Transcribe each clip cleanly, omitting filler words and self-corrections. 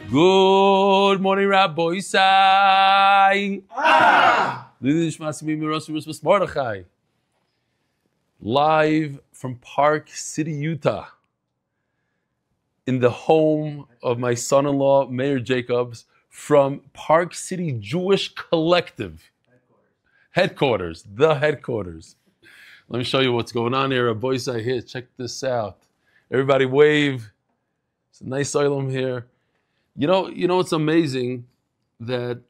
Good morning, Rabbi Isai. Live from Park City, Utah, in the home of my son-in-law, Mayor Jacobs, from Park City Jewish Collective. Headquarters. Let me show you what's going on here. Rabbi Isai here. Check this out. Everybody wave. It's a nice oilum here. You know, it's amazing that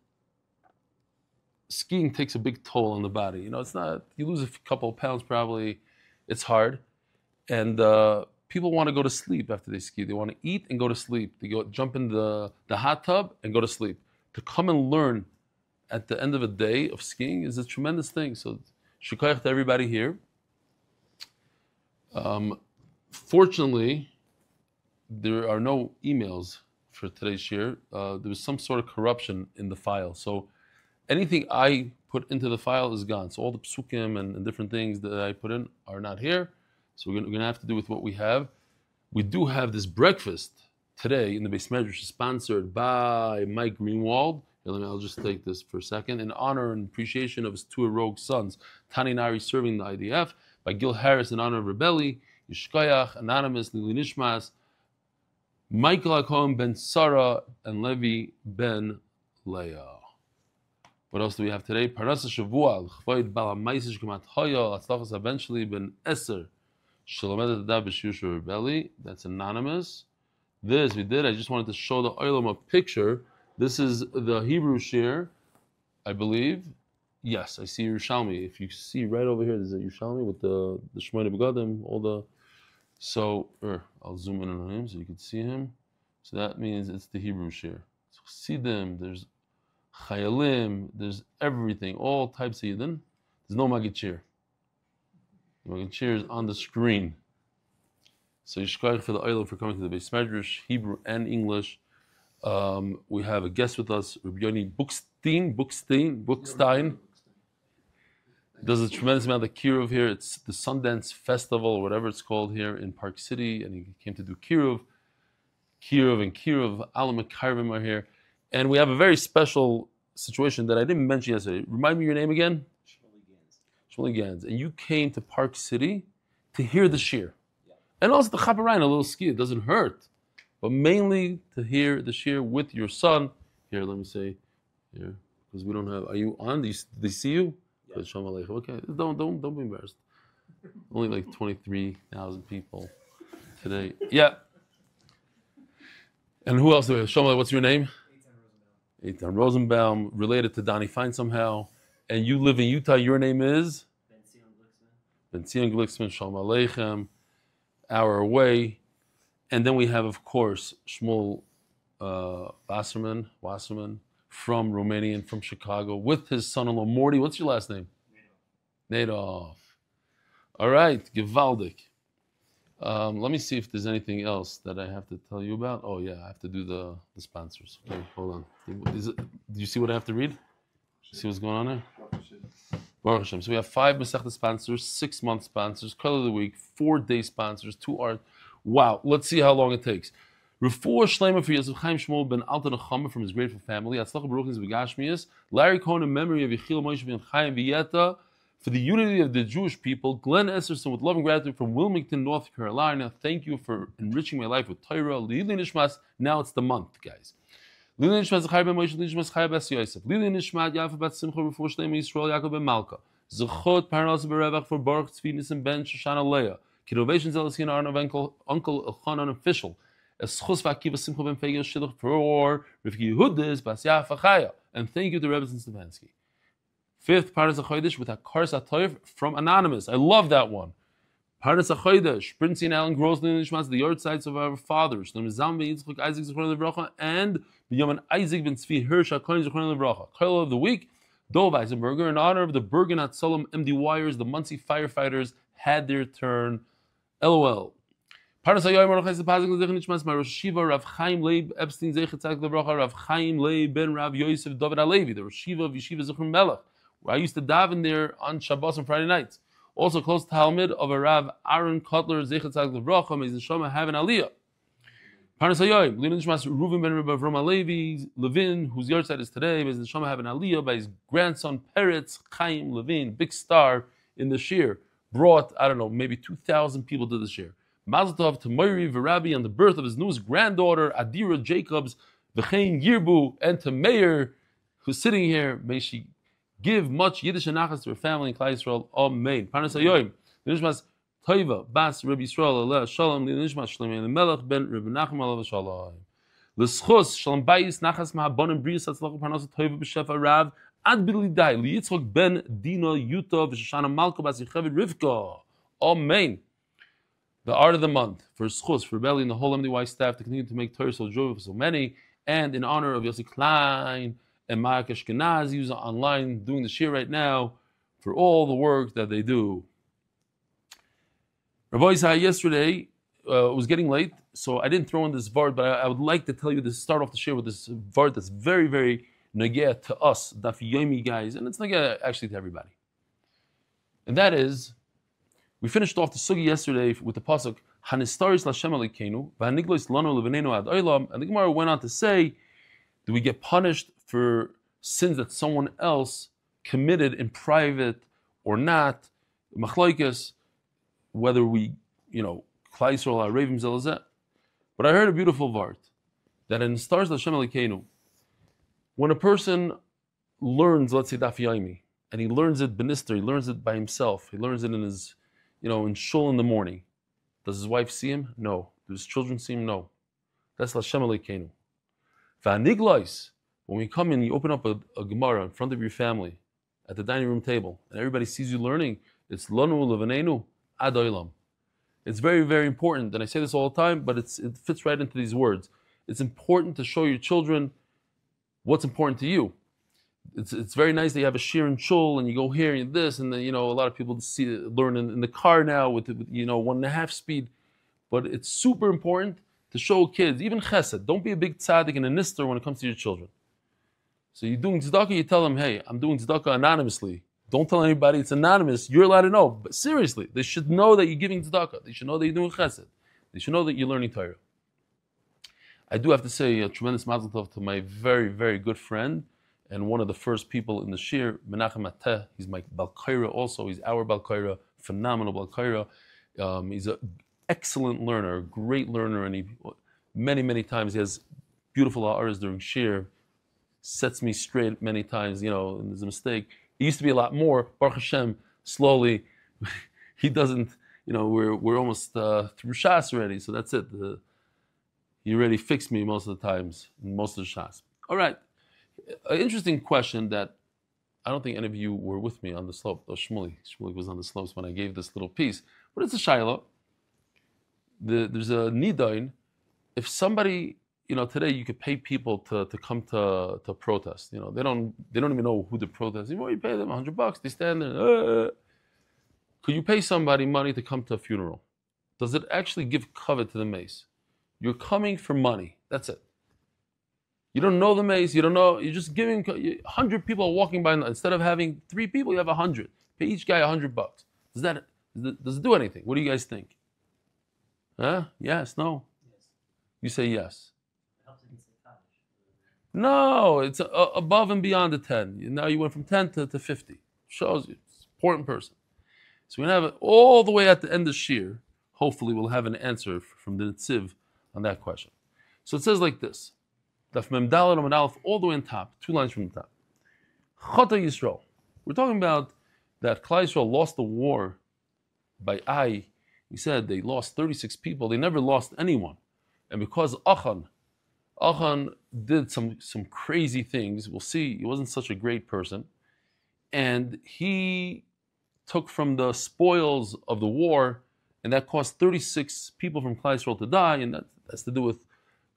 skiing takes a big toll on the body. You know, it's not, you lose a couple of pounds probably, it's hard. And people want to go to sleep after they ski. They want to eat and go to sleep. They go jump in the hot tub and go to sleep. To come and learn at the end of a day of skiing is a tremendous thing. So, shukayach to everybody here. Fortunately, there are no emails for today's year. There was some sort of corruption in the file. So anything I put into the file is gone. So all the psukim and different things that I put in are not here. So we're going to have to do with what we have. We do have this breakfast today in the Beis Medrash, sponsored by Mike Greenwald. Here, I'll just take this for a second. In honor and appreciation of his two rogue sons, Tani Nari serving the IDF, by Gil Harris in honor of Rebelli, Yishkayach, Anonymous, Leilui Nishmat, Michael Cohn ben Sarah, and Levi ben Leah. What else do we have today? Parnasa Shavua, L'chvoid Bala Maisish Gemat Hoya, Atzlachas eventually ben Eser, Shelaima Dadav B'Shusha Rebelli. That's anonymous. This we did. I just wanted to show the oilam a picture. This is the Hebrew shir, I believe. Yes, I see Yerushalmi. If you see right over here, there's a Yerushalmi with the Shmoyne Begadim, all the. So, I'll zoom in on him so you can see him. So that means it's the Hebrew shir. So see them. There's Chayalim. There's everything. All types of Yidden. There's no Magid shir. The Magid shir is on the screen. So Yishkayach for the oilam for coming to the Beis Medrash, Hebrew and English. We have a guest with us, Rabbi Yoni Bookstein. Does a tremendous amount of Kiruv here. It's the Sundance Festival, or whatever it's called here in Park City, and he came to do Kiruv. Alam Karvim are here. And we have a very special situation that I didn't mention yesterday. Remind me your name again? Shmuel Gans. And you came to Park City to hear the shir. Yeah. And also the Chaparine, a little ski. It doesn't hurt. But mainly to hear the shir with your son. Here, let me say, here, because we don't have, are you on? Do they see you? Yeah. Okay, don't be embarrassed. Only like 23,000 people today. Yeah. And who else do we have? Shomale, what's your name? Eitan Rosenbaum, related to Donnie Fine somehow. And you live in Utah. Your name is? Ben Zion Glicksman, Shalom Aleichem, hour away. And then we have, of course, Shmuel Wasserman from Romania and from Chicago with his son-in-law, Morty. What's your last name? Nadov. All right, Givaldik. Let me see if there's anything else that I have to tell you about. Oh, yeah, I have to do the sponsors. Okay, hold on. Do you see what I have to read? See what's going on there? Baruch Hashem. So we have 5 Masechta sponsors, 6-month sponsors, Color of the Week, 4-day sponsors, 2 art. Wow, let's see how long it takes. Refuah Shlema for Yosef Shmuel Ben Alte Nechama from his grateful family. Açlach Berukins Begashmius. Larry Cohn in memory of Yechiel Moshe Ben Chaim Vieta for the unity of the Jewish people. Glenn Esterson with love and gratitude from Wilmington, North Carolina. Thank you for enriching my life with Torah. Leilui Nishmat. Now it's the month, guys. Leilui Nishmat Zechariah Ben Moshe Nishmat Zechariah Ben Yosef. Leilui Nishmat Yaffa Simcha Refuah Shlema Yisrael Yaakov Ben Malka. Zechot Parnas Berevach for Baruch Tzvi Ben Shoshana Leah. Kidnovations LLC in honor of Uncle Elchanan Fishel. Eschus Akiva Simcha Ben Fayga Shidduch for Refuah Bas Yaffa. And thank you to Rebbitzen Stefansky. 5th, Parnas HaChodesh with Akars HaToiv from Anonymous. I love that one. Parnas HaChodesh, Prince and Alan Gross, the yard sites of our fathers. Isaac Zechron and B'Yaman Isaac Ben Tzvi Hirsch HaKohen Zechron Levracha. Color of the Week, Dov Eisenberger, in honor of the Bergen Hatzalam MD Wires, the Muncie firefighters had their turn. LOL. Parnas HaYoyim Baruch Hashem Pazik L'Zech Nishmas my Rosh Shiva Rav Chaim Leib Epstein Zechet Tzaddik Levracha Rav Chaim Leib Ben Rav Yosef David Alevi, the Rosh Shiva of Yeshiva Zechron Melech, where I used to daven there on Shabbos and Friday nights. Also close to Talmud of a Rav Aaron Kotler Zechet Tzaddik Levracha, may his neshama have an aliyah. Parnas Hayoim, Leilui Nishmas Reuven ben Rebbe Avram Alevi Levin, whose yahrzeit is today, by his Nechama have an aliyah by his grandson Peretz Chaim Levin, big star in the shir, brought, I don't know, maybe 2,000 people to the shir. Mazal Tov to Moiri Verabi on the birth of his newest granddaughter, Adira Jacobs, V'chein Yirbu, and to Meir, who's sitting here. May she give much Yiddish and nachas to her family in Klal Yisrael. Amen. Parnas Hayoim, Nishmas Toiva, Bas, Rebbe Yisrael, Allah, Shalom, Nishmat, Shlema, and Melech, Ben, Rebbe Nechama, Allah, Shalom. L'schos, Shalom Bayis, Nachas, Mahabonim, Brius, Hatzlacha, Parnas, Toiva, B'Shefa, Rav, Ad B'Lidai, Liyitzchok, Ben, Dino, Yuto, V'Shoshana, Malko, Bas, Yechevet, Rivka. Amen. The art of the month, for schos, for Belly and the whole MDY staff to continue to make Torah so joyful for so many, and in honor of Yosef Klein and Mark Ashkenazi, who's online doing the shir right now, for all the work that they do. Rabbi Isai, yesterday it was getting late, so I didn't throw in this vart, but I would like to tell you this, start off the shir with this vart that's very, very nageh to us, Daf Yomi guys, and it's nageh actually to everybody. And that is, we finished off the sugi yesterday with the pasuk Hanistaris Lashem Elokeinu v'Haniglos Lanu Levinenu Ad Olam, and the Gemara went on to say, do we get punished for sins that someone else committed in private or not? Machlokes, whether we, Klal Yisrael Ravim Zelazeh. But I heard a beautiful vart that in Stars Lashem Elokeinu, when a person learns, let's say Daf Yomi, and he learns it benister, he learns it by himself, he learns it in his, in shul in the morning. Does his wife see him? No. Do his children see him? No. That's Lashem Elokeinu. V'Haniglos, when we come in, you open up a Gemara in front of your family at the dining room table, and everybody sees you learning. It's Lanu Levinenu Ad Olam. It's very, very important, and I say this all the time, but it fits right into these words. It's important to show your children what's important to you. It's very nice that you have a shir and shul, and you go here and this, and then, a lot of people learn in the car now with 1.5 speed. But it's super important to show kids, even chesed. Don't be a big tzaddik and a nifter when it comes to your children. So you're doing tzedakah, you tell them, hey, I'm doing tzedakah anonymously. Don't tell anybody it's anonymous. You're allowed to know. But seriously, they should know that you're giving tzedakah. They should know that you're doing chesed. They should know that you're learning Torah. I do have to say a tremendous Mazal Tov to my very, very good friend and one of the first people in the shir, Menachem Alte. He's my Balkaira also. He's our Balkaira, phenomenal Balkaira. He's an excellent learner, a great learner, and he many, many times he has beautiful hours during shir, sets me straight many times, and there's a mistake. It used to be a lot more. Baruch Hashem, slowly, he doesn't, we're almost through Shas already, so that's it. He already fixed me most of the times, most of the Shas. All right. An interesting question that I don't think any of you were with me on the slope, though Shmuel was on the slopes when I gave this little piece. But it's a shayla. There's a nidain. If somebody, today you could pay people to come to protest. They don't even know who to protest. You pay them $100. They stand there. Could you pay somebody money to come to a funeral? Does it actually give covet to the mace? You're coming for money. That's it. You don't know the mace. You don't know. You're just giving 100 people are walking by. Instead of having 3 people, you have 100. Pay each guy $100. Does it do anything? What do you guys think? Huh? Yes. No. Yes. You say yes. It helps against the no, it's above and beyond the 10. Now you went from 10 to 50. Shows you it's an important person. So we're going to have it all the way at the end of Shir. Hopefully we'll have an answer from the Netziv on that question. So it says like this. Daf Mem Daled Amud Aleph, all the way on top, 2 lines from the top. Chata Yisrael. We're talking about that Klal Yisrael lost the war by Ai. We said they lost 36 people. They never lost anyone. And because Achan did some crazy things, we'll see, he wasn't such a great person. And he took from the spoils of the war, and that caused 36 people from Klal Yisrael to die, and that has to do with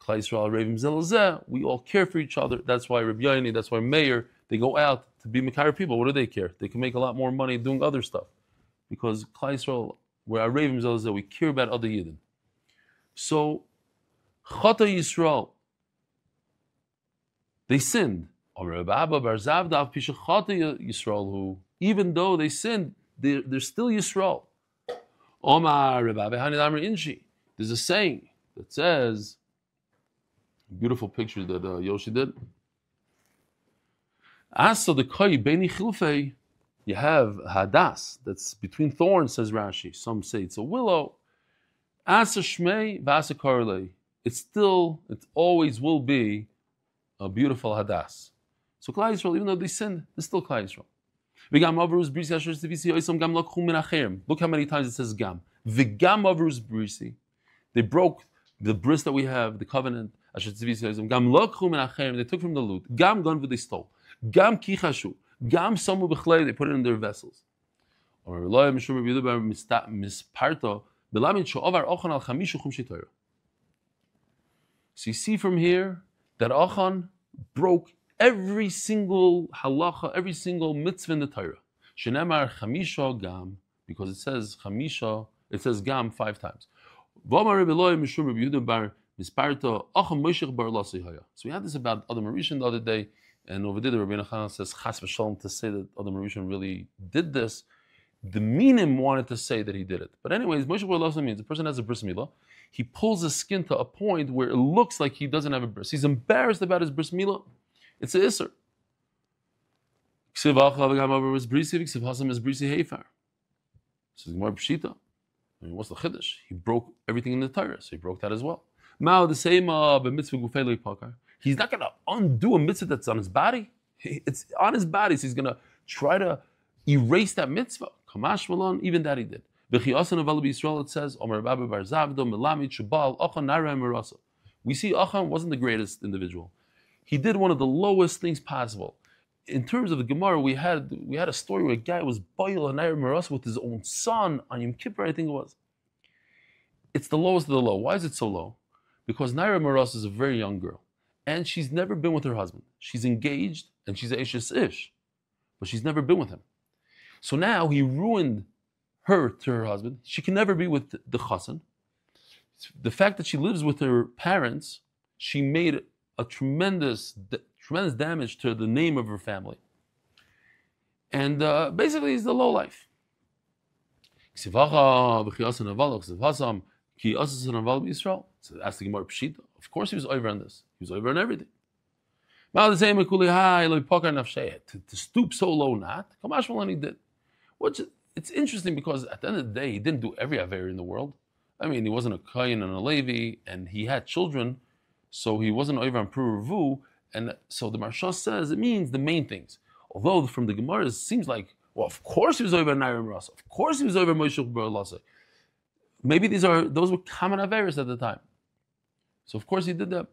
Klal Yisrael Ravim Zelazeh. We all care for each other. That's why Rabbi Yaini, that's why Meir, they go out to be Mekayr people. What do they care? They can make a lot more money doing other stuff. Because Klal Yisrael, we're Ravim Zelazeh, we care about other Yidden. So, Chata Yisrael, they sinned. Even though they sinned, they're still Yisrael. There's a saying that says Beautiful picture that Yoshi did. Asa the koi beni chilfei. You have hadas that's between thorns, says Rashi. Some say it's a willow. Asa shmei v'asa karlei. It always will be a beautiful hadas. So Klal Yisrael, even though they sinned, it's still Klal Yisrael. Look how many times it says gam. V'gam avrus brisi. They broke the bris that we have, the covenant. They took from the loot. Gam gon they stole. Gam kichashu. Gam samu b'chlei. They put it in their vessels. So you see from here that Achan broke every single halacha, every single mitzvah in the Torah. Shenemar chamisha gam, because it says chamisha, it says gam 5 times. So we had this about Adam Rishon the other day, and over there the Rabbeinu Elchanan says chas v'shalom to say that Adam Rishon really did this. The minim wanted to say that he did it. But anyways, Moshe Bar also means the person has a bris milah, he pulls his skin to a point where it looks like he doesn't have a bris. He's embarrassed about his bris milah. It's an isser. So more pshita. I mean, what's the chiddush? He broke everything in the Torah, so he broke that as well. Now the same he's not going to undo a mitzvah that's on his body. It's on his body, so he's going to try to erase that mitzvah. Kamash malon, even that he did. It says, we see Achan wasn't the greatest individual. He did one of the lowest things possible. In terms of the Gemara, we had a story where a guy was boil and Maras with his own son on Yom Kippur, I think it was. It's the lowest of the low. Why is it so low? Because Naira Maras is a very young girl, and she's never been with her husband. She's engaged, and she's a Ishes Ish, but she's never been with him. So now he ruined her to her husband. She can never be with the chassan. The fact that she lives with her parents, she made a tremendous damage to the name of her family. And basically, it's the low life. So ask the Gemara Pshita. Of course he was over on this. He was over on everything. To stoop so low not. He did. It's interesting because at the end of the day, he didn't do every aver in the world. I mean, he wasn't a Cohn and a Levi, and he had children, so he wasn't over on Puravu. And so the Marsha says it means the main things. Although from the Gemara it seems like, well, of course he was over Naira Rasa. Of course he was over Moshe Bar Lasa. Maybe those were common averis at the time. So of course he did that.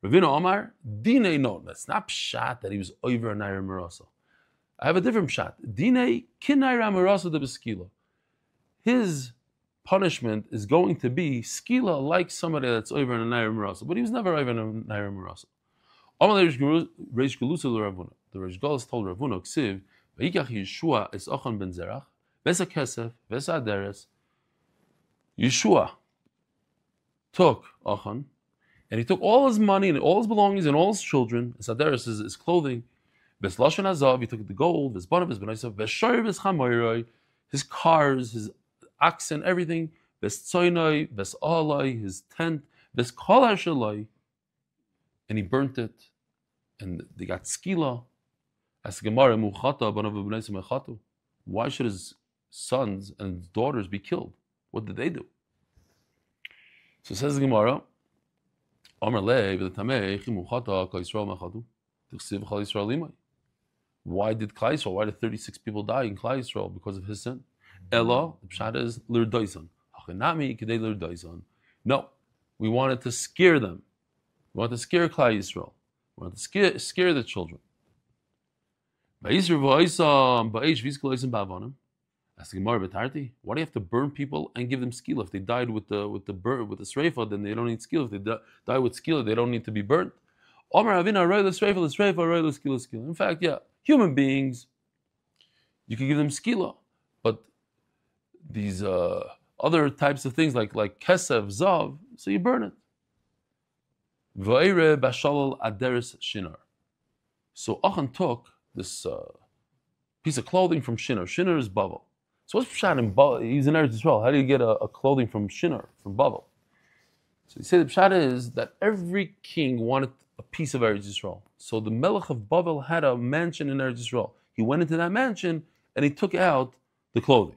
Ravina Omar, Dine, no, that's not pshat that he was over Naira Rasa. I have a different pshat. Dine kin Naira Rasa de beskila. His punishment is going to be skila like somebody that's over in a Naira Rasa, but he was never over in a Naira Rasa. The Reish Galus told Ravuna, Ksiv, Vayikach Yeshua es Achan ben Zerach, Vesa Kesef, Vesa Aderes. Yeshua took Achan, and he took all his money and all his belongings and all his children, his Aderes, his clothing, Ves Lashon Azav, he took the gold, Ves Banav, Ves Benaisav, Ves Shoyer, Ves Chamoiroi, his cars, his oxen, everything, Ves Tzoinoi, Ves Alai, his tent, Ves Kol HaShalai, and he burnt it, and they got skila. As Gemara, why should his sons and his daughters be killed? What did they do? So says the Gemara, why did Klal Yisrael? Why did 36 people die in Klal Yisrael because of his sin? Ella, the pshat is l'rdoizon. No, we wanted to scare them. We want to scare Klal Yisrael. We want to scare the children. Ask the Gemara, why do you have to burn people and give them skila? If they died with the sreifa, then they don't need skila. If they die with skila, they don't need to be burnt. In fact, yeah, human beings, you can give them skila, but these other types of things like kesef, zav, so you burn it. So Achan took this piece of clothing from Shinar. Shinar is Bavel. So what's pshat in Bavel? He's in Eretz Yisrael. How do you get a clothing from Shinar, from Bavel? So you say the pshat is that every king wanted a piece of Eretz Yisrael. So the Melech of Bavel had a mansion in Eretz Yisrael. He went into that mansion and he took out the clothing.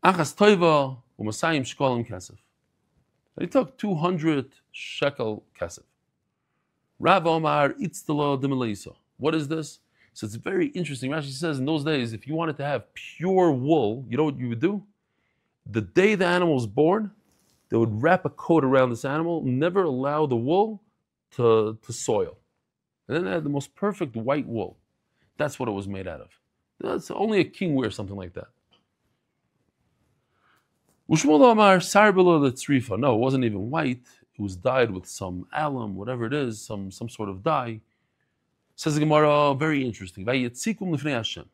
Achas toiva u'masayim shkolim kesef. He took 200 shekel kesef. Rav Omar itztalo d'meleisa. What is this? So it's very interesting. Rashi says in those days, if you wanted to have pure wool, you know what you would do? The day the animal was born, they would wrap a coat around this animal, never allow the wool to soil. And then they had the most perfect white wool. That's what it was made out of. That's only a king wears something like that. Shmuel Amar sarbelo letzrifa. No, it wasn't even white. It was dyed with some alum, whatever it is, some sort of dye. Says the Gemara, very interesting. Vayetzikum lifnei Hashem.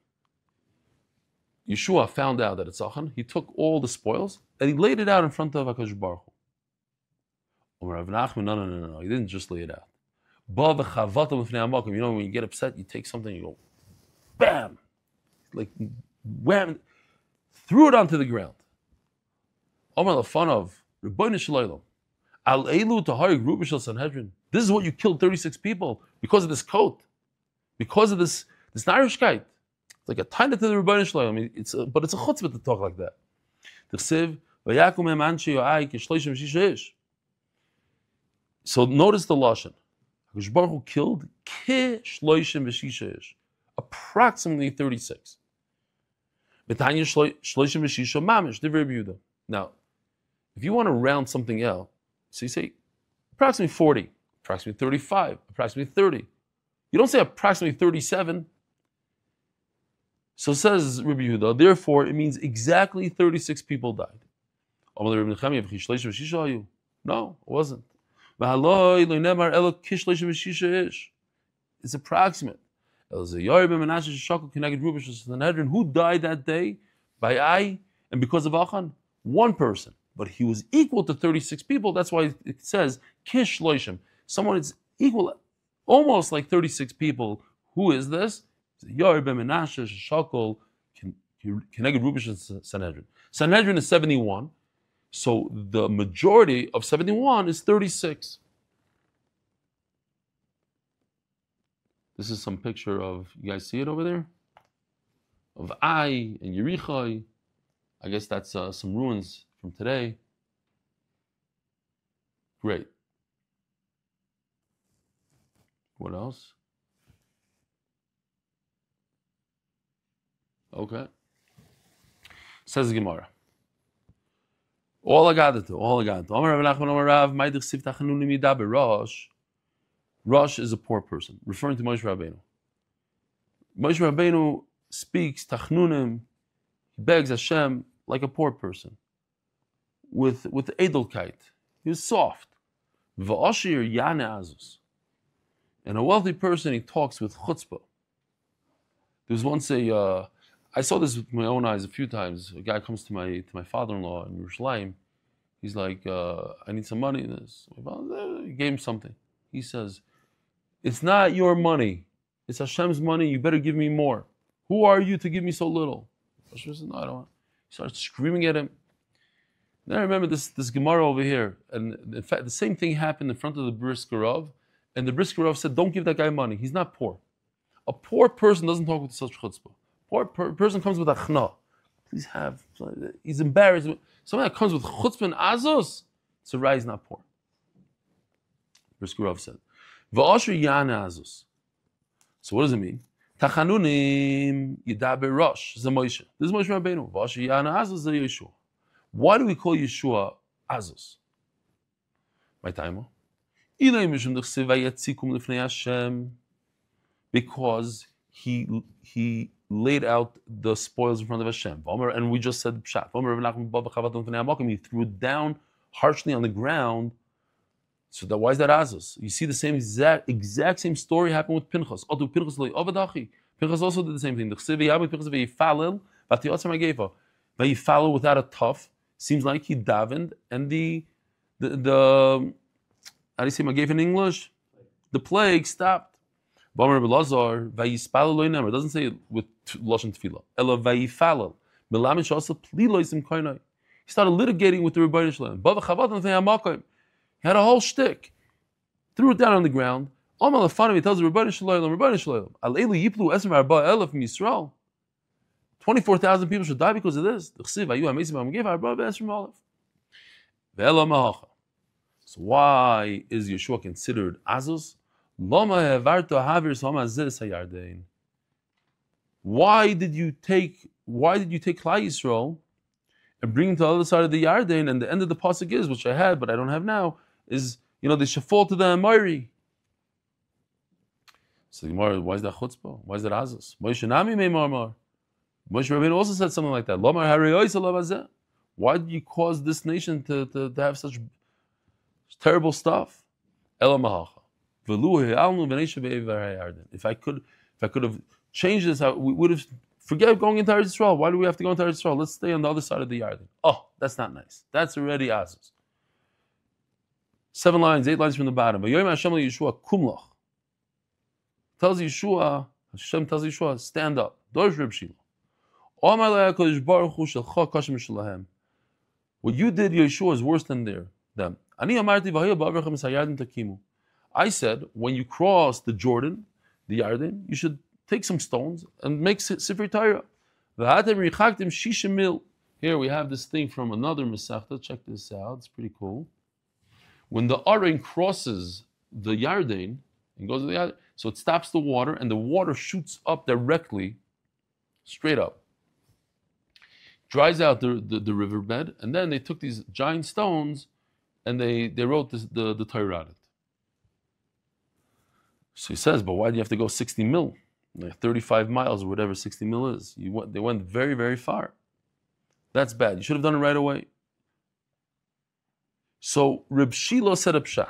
Yeshua found out that it's Achan. He took all the spoils and he laid it out in front of HaKadosh Baruch Hu. Rav Nachman, no. He didn't just lay it out. You know, when you get upset, you take something, you go, bam! Like, wham! Threw it onto the ground. Omar Lafanov, Rebbeinu Shelaima, Al Elu Taharik Rubishal Sanhedrin. This is what you killed 36 people because of this coat, because of this Narishkeit. It's like a tiny to the Rebbeinu Shelaima. I mean, but it's a chutzpah to talk like that. So notice the lashon. HaKadosh Baruch Hu killed approximately 36. Now, if you want to round something out, so you say approximately 40, approximately 35, approximately 30. You don't say approximately 37. So says Rabbi Yehuda, therefore it means exactly 36 people died. No, it wasn't. It's approximate. Who died that day? By I, and because of Achan? One person. But he was equal to 36 people. That's why it says Kish Loishim. Someone is equal, almost like 36 people. Who is this? Sanhedrin is 71. So the majority of 71 is 36. This is some picture of, you guys see it over there? Of Ai and Yerichai. I guess that's some ruins from today. Great. What else? Okay. Says the Gemara. All I got it. Rosh is a poor person, referring to Moshe Rabbeinu. Moshe Rabbeinu speaks tachnunim, he begs Hashem like a poor person, with edelkeit. He was soft. V'ashir yane azus. And a wealthy person, he talks with chutzpah. There was once I saw this with my own eyes a few times. A guy comes to my father-in-law in Yerushalayim. He's like, I need some money. He gave him something. He says, it's not your money. It's Hashem's money. You better give me more. Who are you to give me so little? Hashem says, no, I don't want. He starts screaming at him. Then I remember this Gemara over here. And in fact, the same thing happened in front of the Brisker Rav. And the Brisker Rav said, don't give that guy money. He's not poor. A poor person doesn't talk with such chutzpah. Poor person comes with achna. Please have. He's embarrassed. Someone that comes with chutzpah and azos, so he's not poor. Brisker Rav said, "V'asher yana azos." So what does it mean? Tachanunim yidaber rosh Moshe. This is Moshe Rabbeinu. V'asher yana azos Yeshua. Why do we call Yeshua azos? My timer. Because he laid out the spoils in front of Hashem. And we just said pshat. He threw it down harshly on the ground. So why is that Azos? You see the same exact same story happened with Pinchas. Pinchas also did the same thing. He followed without a tuff. Seems like he davened, and the how do you say Magave in English? The plague stopped. It doesn't say it with Lashon Tefillah. He started litigating with the Rebbeinu Shalom. He had a whole shtick. Threw it down on the ground. He tells the Rebbeinu Shalom, Leilui yiplu 24,000 people should die because of this. So why is Yeshua considered Azus? Why did you take Klal Yisrael and bring them to the other side of the Yarden? And the end of the pasuk is, which I had but I don't have now, is they should fall to the Amori. So the Gemara, why is that chutzpah? Why is that Azus? Moshe Rabbeinu also said something like that. Why did you cause this nation to have such terrible stuff? If I could have changed this, we would have forget going into Eretz Yisrael. Why do we have to go into Eretz Yisrael? Let's stay on the other side of the Yarden. Oh, that's not nice. That's already Azus. 7 lines, 8 lines from the bottom. Tells Yeshua, Hashem tells Yeshua, stand up. What you did, Yeshua, is worse than them. I said, when you cross the Jordan, the Yarden, you should take some stones and make Sifrei Torah. Here we have this thing from another Masechta. Check this out. It's pretty cool. When the Aron crosses the Yarden and goes to the Yarden, so it stops the water, and the water shoots up directly, straight up. Dries out the riverbed, and then they took these giant stones and they wrote the Torah on it. So he says, but why do you have to go 60 mil? Like 35 miles or whatever 60 mil is. They went very, very far. That's bad. You should have done it right away. So Reb Shilo said a pshat.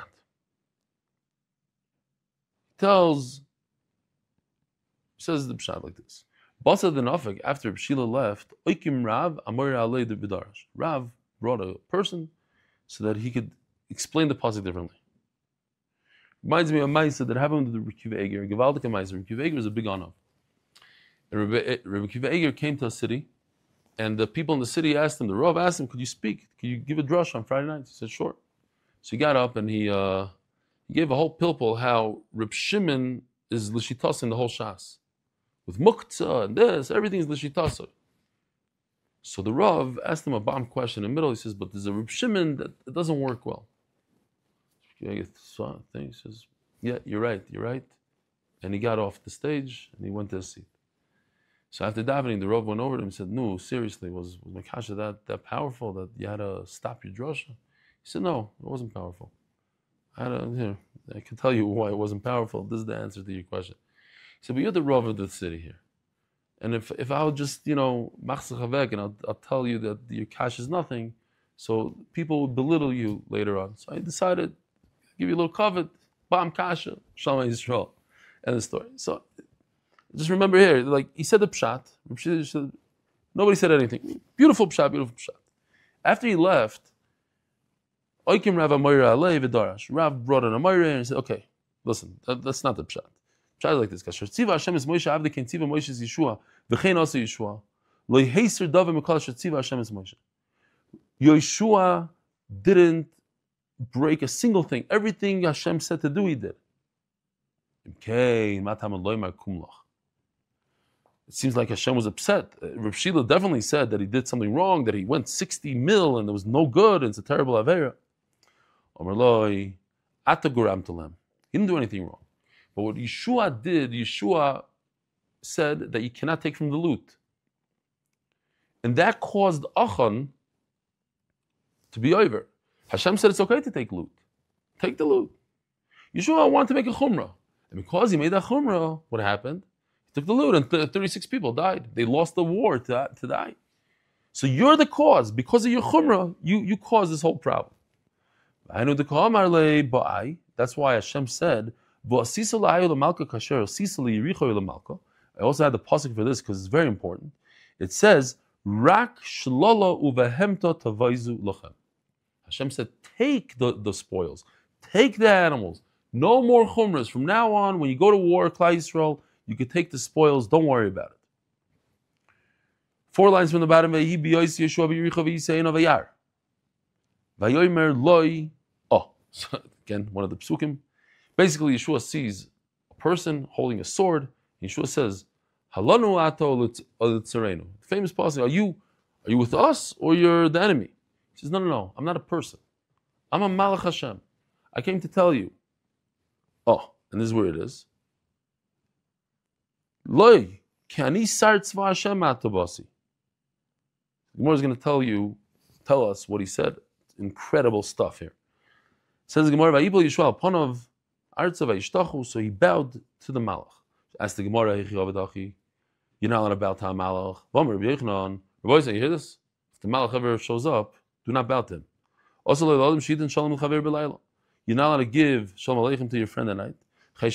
Says the pshat like this. Basa the Nafik, after Shila left, Oikim Rav Amor Alei de Bidarash. Rav brought a person so that he could explain the pasuk differently. Reminds me of Maisa that happened with the Refuah Eger. Gewaldige Maisa. Refuah Eger was a big honor. And Refuah Eger came to a city, and the people in the city asked him, the Rav asked him, could you speak? Could you give a drush on Friday nights? He said, sure. So he got up and he gave a whole pilpul how Reb Shimon is l'shitas in the whole Shas. With muktzah and this, everything is l'shitasa. So the Rav asked him a bomb question in the middle. He says, but there's a Reb Shimon that it doesn't work well. He says, yeah, you're right. And he got off the stage and he went to his seat. So after davening, the Rav went over to him and said, no, seriously, was my kasha that powerful that you had to stop your drasha? He said, no, it wasn't powerful. I can tell you why it wasn't powerful. This is the answer to your question. He said, but you're the Rav of the city here. And if I would just, machzach and I'll tell you that your cash is nothing, so people would belittle you later on. So I decided to give you a little covet, bam kasha, Shema Yisrael, and the story. So just remember here, like he said the pshat, nobody said anything. Beautiful pshat. After he left, Oikim Rav Amoira Alei V'darash. Rav brought an Amoira and he said, okay, listen, that's not the pshat. Pshat is like this. Kasher Tziva Hashem is Moshe Avdi Ken Tziva Moshe is Yeshua V'chein Asa Yeshua Lo Yheser Dava Mekal Asher Tziva Hashem is Moshe. Yeshua didn't break a single thing. Everything Hashem said to do, he did. It seems like Hashem was upset. Reb Shila definitely said that he did something wrong, that he went 60 mil and there was no good and it's a terrible avera. He didn't do anything wrong. But what Yeshua did, Yeshua said that you cannot take from the loot. And that caused Achan to be over. Hashem said it's okay to take loot. Take the loot. Yeshua wanted to make a chumrah. And because he made that chumrah, what happened? He took the loot and 36 people died. They lost the war to die. So you're the cause. Because of your chumrah, you caused this whole problem. That's why Hashem said, I also had the pasuk for this because it's very important. It says, Rak shlala uvehemta tavaizu lachem. Hashem said, take the spoils, take the animals, no more chumras. From now on, when you go to war, Klal Yisrael, you can take the spoils, don't worry about it. 4 lines from the bottom. Vayi b'yois Yeshua b'yiricha v'yisein avayar. Vayomer loi. Oh, so again, one of the psukim. Basically, Yeshua sees a person holding a sword. Yeshua says, "Halanu ato l'tzarenu." Famous passage. Are you with us or you're the enemy? He says, No. I'm not a person. I'm a Malach Hashem. I came to tell you. Oh, and this is where it is. Loi, ki ani sar tzva Hashem atobasi. The Gemara is going to tell us what he said. Incredible stuff here. It says the Gemara, "Vayibol Yeshua ponov artza vayishtachu." So he bowed to the Malach. Asked the Gemara, "You're not allowed to bow to a Malach." V'amar Rabbi Yochanan, Rabbi Yochanan, you hear this? If the Malach ever shows up, do not bow to him. Also, you're not allowed to give Shalom Aleichem to your friend at night. Here,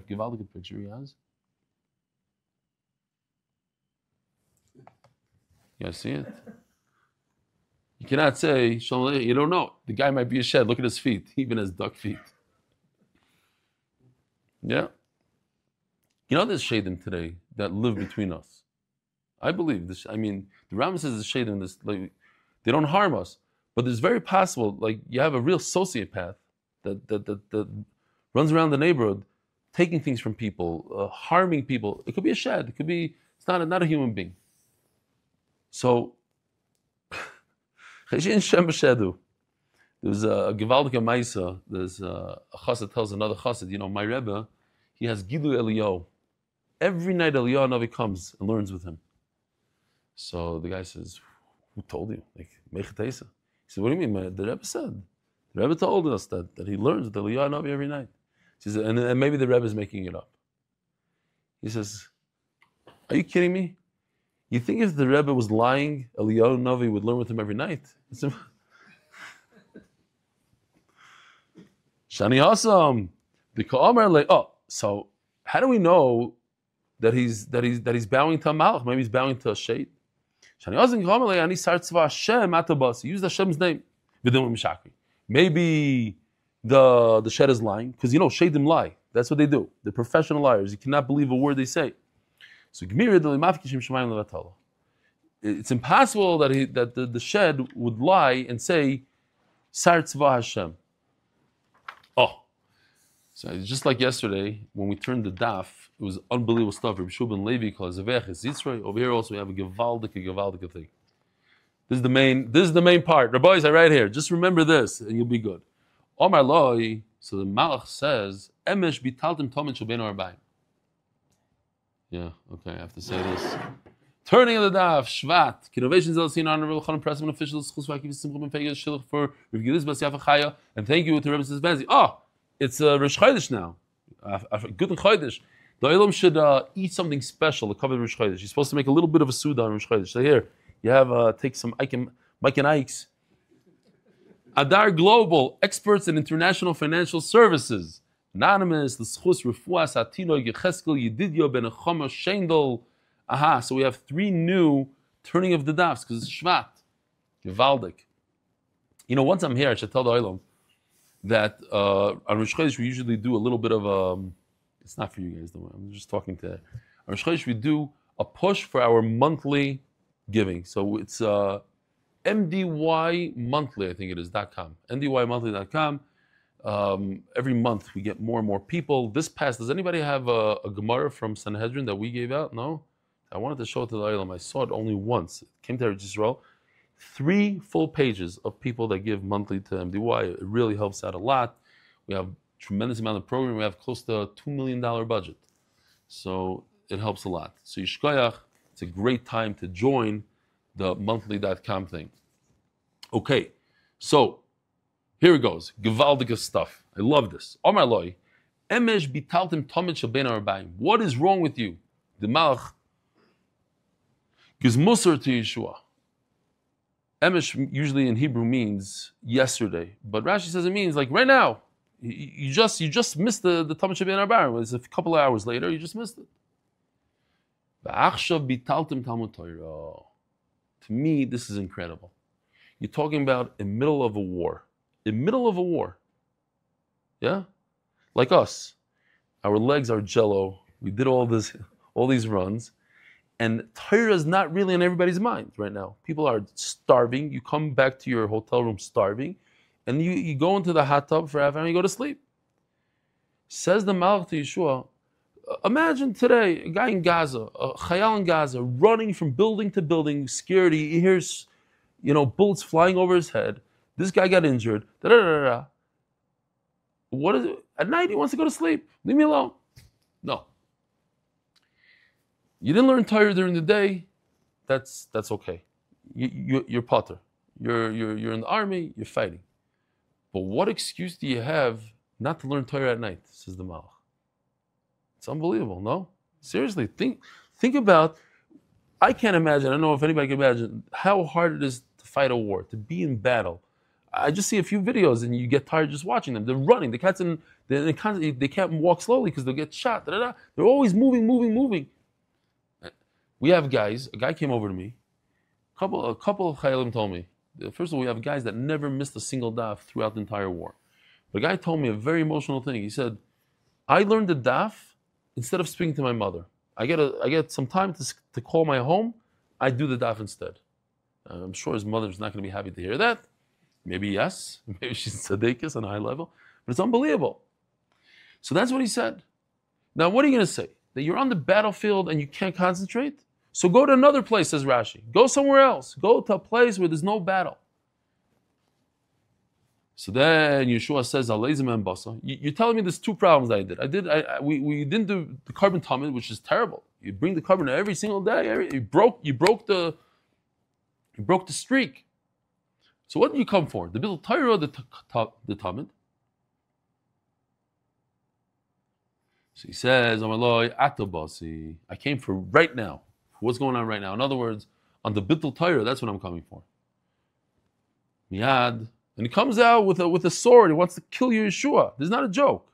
give out a good picture he has. You guys see it? You cannot say Shalom Aleichem. You don't know. The guy might be a shed. Look at his feet. He even has duck feet. Yeah. You know there's shadim today that live between us. I believe this. I mean, the Rambam says the shadim, this, like, they don't harm us. But it's very possible, like, you have a real sociopath that runs around the neighborhood, taking things from people, harming people. It could be a shed. It could be, it's not a human being. So, there's a Gewaldige Maisa. There's a chassid tells another chassid, you know, my Rebbe, he has Gilu Eliyahu. Every night Eliyahu Navi comes and learns with him. So the guy says, who told you? Like, Mechatesa. He said, what do you mean? The Rebbe said. The Rebbe told us that he learns with Eliyahu Navi every night. He says, and maybe the Rebbe is making it up. He says, are you kidding me? You think if the Rebbe was lying, Eliyahu Navi would learn with him every night? Shani Hasam. The Ka'amar like, oh, so how do we know that he's bowing to a Malach? Maybe he's bowing to a shade. Shani Hasam Ka'amar like, ani sar tzva Hashem atabas. He used Hashem's name. Maybe the shed is lying, because you know shadim lie. That's what they do. They're professional liars. You cannot believe a word they say. So it's impossible that the shed would lie and say Sar Tzva Hashem. Oh, so it's just like yesterday when we turned the daf, it was unbelievable stuff. Rabbi Shmuel ben Levi calls Zevech Yitzray. Over here also we have a gewaldige thing. This is the main part. The boys are right here. Just remember this, and you'll be good. Omar Loi. So the Malach says, Emesh bitaltim tomen shalbeinu arbaim. Yeah, okay, I have to say this. Turning of the daf, Shvat, Kidnovations LLC, Honorable Wilmington NC official, Akiva Simcha Ben Fayga, Shilach for Yosef, Yaffa, and thank you to Rebbitzen Stefansky. Oh, it's Rosh Chodesh now. Good Chodesh. The Olam should eat something special to cover Rosh Chodesh. You're supposed to make a little bit of a Suda on Rosh Chodesh. So here, you have, take some Mike and Ike's. Adar Global, experts in international financial services. Anonymous, the Schus, Refuah, Satino, Yecheskel, Yedidyo, Ben Nechama, Shendel. Aha, so we have 3 new turning of the dafs, because it's Shvat. Gevaldik. You know, once I'm here, I should tell the Olam that on Rosh Chodesh we usually do a little bit of it's not for you guys, don't worry, I'm just talking to on Rosh Chodesh we do a push for our monthly giving. So it's MDY Monthly, I think it is, .com. MDYmonthly.com. Every month we get more and more people. This past, does anybody have a Gemara from Sanhedrin that we gave out? No? I wanted to show it to the Olam. I saw it only once. It came to Eretz Yisrael. 3 full pages of people that give monthly to MDY. It really helps out a lot. We have a tremendous amount of program. We have close to a $2 million budget. So it helps a lot. So Yishkoyach, it's a great time to join the monthly.com thing. Okay, so here it goes. Gewaldige stuff. I love this. Omar Loi, Emesh bitaltim tomet shalbeinu arbaim. What is wrong with you? The Malach gives musar to Yeshua. Emesh usually in Hebrew means yesterday, but Rashi says it means like right now. You just missed the tomet shalbeinu arbaim. It's a couple of hours later. You just missed it. V'achshav bitaltim talmud Torah. To me, this is incredible. You're talking about in the middle of a war. In the middle of a war. Yeah? Like us. Our legs are jello. We did all these runs. And Torah is not really in everybody's mind right now. People are starving. You come back to your hotel room starving, and you go into the hot tub for half an hour and you go to sleep. Says the Malach to Yeshua, imagine today a guy in Gaza, a chayal in Gaza, running from building to building, scared. He hears, bullets flying over his head. This guy got injured. Da, da, da, da. What is it? At night he wants to go to sleep. Leave me alone. No. You didn't learn Torah during the day. That's okay. You're potter. You're in the army. You're fighting. But what excuse do you have not to learn Torah at night? Says the Malach. It's unbelievable. No, seriously. Think about. I can't imagine. I don't know if anybody can imagine how hard it is to fight a war, to be in battle. I just see a few videos and you get tired just watching them. They're running. The cats they can't walk slowly because they'll get shot. Da, da, da. They're always moving. We have guys. A guy came over to me. A couple of chayalim told me. First of all, we have guys that never missed a single daf throughout the entire war. But a guy told me a very emotional thing. He said, "I learned the daf instead of speaking to my mother. I get some time to call my home. I do the daf instead." I'm sure his mother's not going to be happy to hear that. Maybe yes. Maybe she's tzaddikus on a high level. But it's unbelievable. So that's what he said. Now, what are you going to say? That you're on the battlefield and you can't concentrate? So go to another place, says Rashi. Go somewhere else. Go to a place where there's no battle. So then Yeshua says, you're telling me there's two problems that I did. We didn't do the carbon tamid, which is terrible. You bring the carbon every single day. You broke the streak. So what did you come for? The Bittul Torah or the tamid? So he says, I came for right now. What's going on right now? In other words, on the Bittul Torah, that's what I'm coming for. Miyad. And he comes out with a sword. He wants to kill you, Yeshua. This is not a joke.